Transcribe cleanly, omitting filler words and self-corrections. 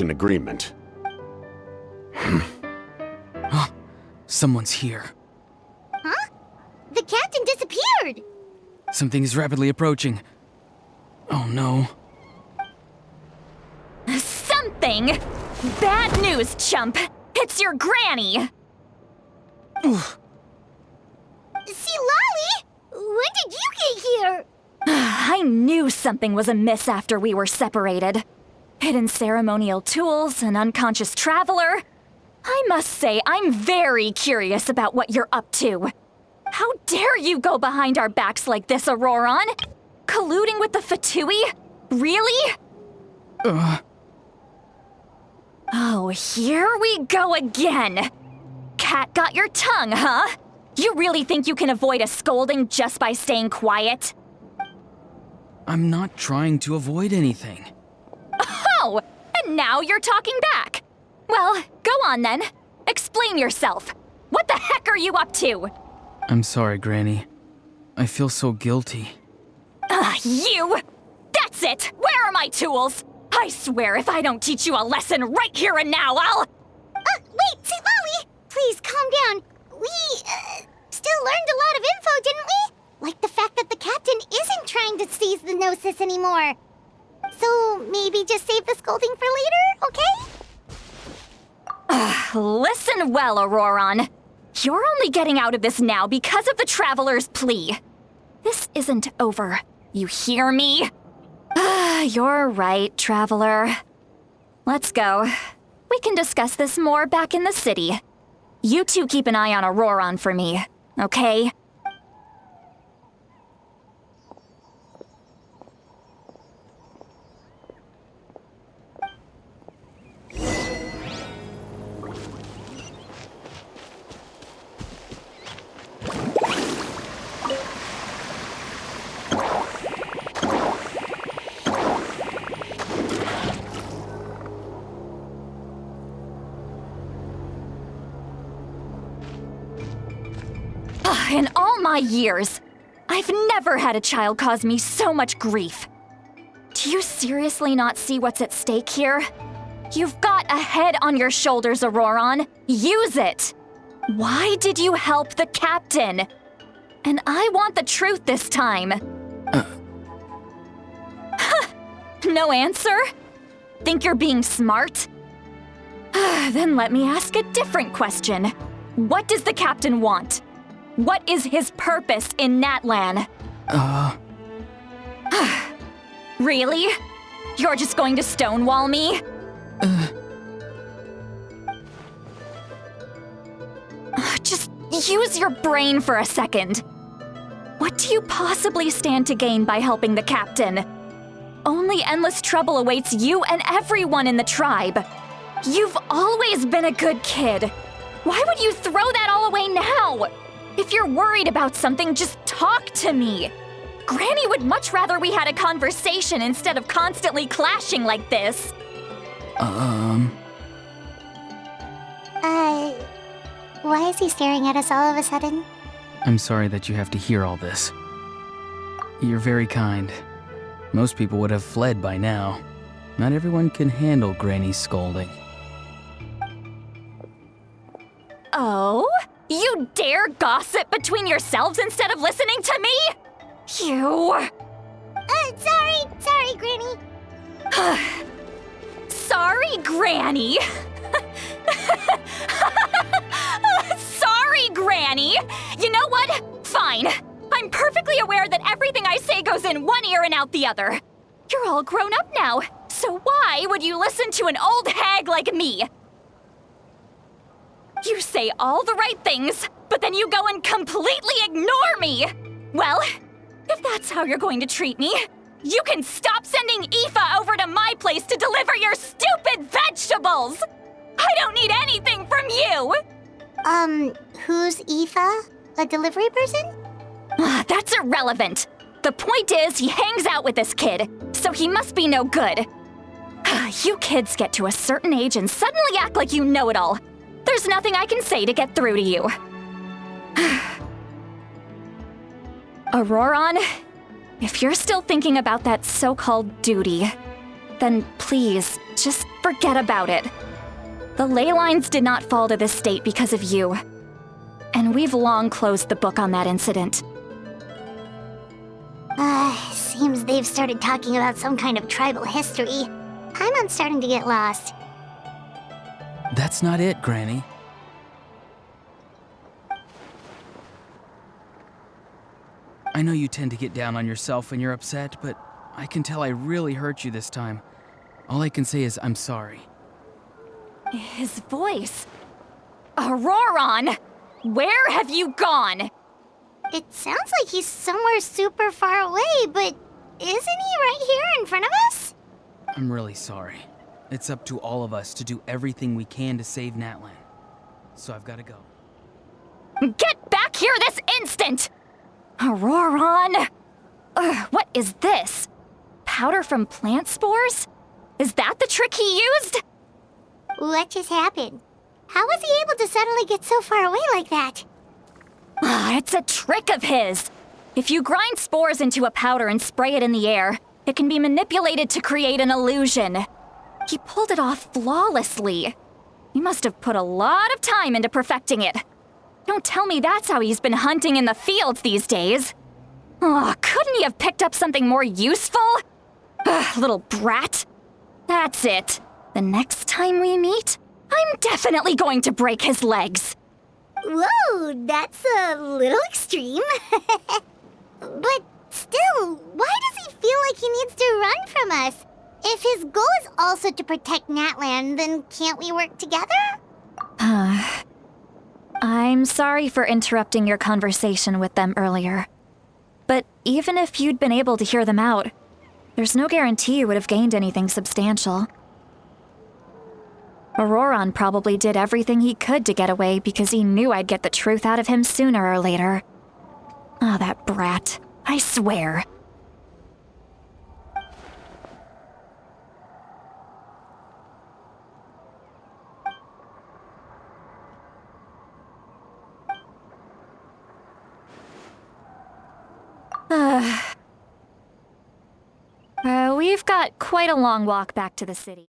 agreement. Someone's here. Huh? The captain disappeared! Something is rapidly approaching. Oh no. Something? Bad news, chump! It's your granny! Citlali! When did you get here? I knew something was amiss after we were separated. Hidden ceremonial tools, an unconscious traveler. I must say, I'm very curious about what you're up to. How dare you go behind our backs like this, Ororon? Colluding with the Fatui? Really? Oh, here we go again. Cat got your tongue, huh? You really think you can avoid a scolding just by staying quiet? I'm not trying to avoid anything. Oh, and now you're talking back. Well, go on then. Explain yourself. What the heck are you up to? I'm sorry, Granny. I feel so guilty. You! That's it! Where are my tools? I swear if I don't teach you a lesson right here and now, I'll... Wait, Citlali! Please, calm down. We, still learned a lot of info, didn't we? Like the fact that the captain isn't trying to seize the Gnosis anymore. So, maybe just save the scolding for later, okay? Listen well, Ororon. You're only getting out of this now because of the Traveler's plea. This isn't over. You hear me? You're right, Traveler. Let's go. We can discuss this more back in the city. You two keep an eye on Ororon for me, okay? In all my years, I've never had a child cause me so much grief. Do you seriously not see what's at stake here? You've got a head on your shoulders, Ororon. Use it! Why did you help the captain? And I want the truth this time. No answer? Think you're being smart? Then let me ask a different question. What does the captain want? What is his purpose in Natlan? Really? You're just going to stonewall me? Just use your brain for a second. What do you possibly stand to gain by helping the captain? Only endless trouble awaits you and everyone in the tribe. You've always been a good kid. Why would you throw that all away now? If you're worried about something, just talk to me. Granny would much rather we had a conversation instead of constantly clashing like this. Why is he staring at us all of a sudden? I'm sorry that you have to hear all this. You're very kind. Most people would have fled by now. Not everyone can handle Granny's scolding. Oh? You dare gossip between yourselves instead of listening to me? You... Sorry, Granny. Sorry, Granny. Sorry, Granny. You know what? Fine. I'm perfectly aware that everything I say goes in one ear and out the other. You're all grown up now, so why would you listen to an old hag like me? You say all the right things, but then you go and completely ignore me! Well, if that's how you're going to treat me, you can stop sending Aoife over to my place to deliver your stupid vegetables! I don't need anything from you! Who's Aoife? A delivery person? That's irrelevant. The point is, he hangs out with this kid, so he must be no good. You kids get to a certain age and suddenly act like you know it all. There's nothing I can say to get through to you. Ororon, if you're still thinking about that so-called duty, then please, just forget about it. The ley lines did not fall to this state because of you. And we've long closed the book on that incident. Seems they've started talking about some kind of tribal history. I'm starting to get lost. That's not it, Granny. I know you tend to get down on yourself when you're upset, but I can tell I really hurt you this time. All I can say is I'm sorry. His voice. Ororon! Where have you gone? It sounds like he's somewhere super far away, but isn't he right here in front of us? I'm really sorry. It's up to all of us to do everything we can to save Natlan. So I've got to go. Get back here this instant! Ororon! What is this? Powder from plant spores? Is that the trick he used? What just happened? How was he able to suddenly get so far away like that? It's a trick of his. If you grind spores into a powder and spray it in the air, it can be manipulated to create an illusion. He pulled it off flawlessly. He must have put a lot of time into perfecting it. Don't tell me that's how he's been hunting in the fields these days. Couldn't he have picked up something more useful? Little brat. That's it. The next time we meet, I'm definitely going to break his legs. Whoa, that's a little extreme. But still, why does he feel like he needs to run from us? If his goal is also to protect Natlan, then can't we work together? I'm sorry for interrupting your conversation with them earlier. But even if you'd been able to hear them out, there's no guarantee you would have gained anything substantial. Ororon probably did everything he could to get away because he knew I'd get the truth out of him sooner or later. That brat. I swear. We've got quite a long walk back to the city.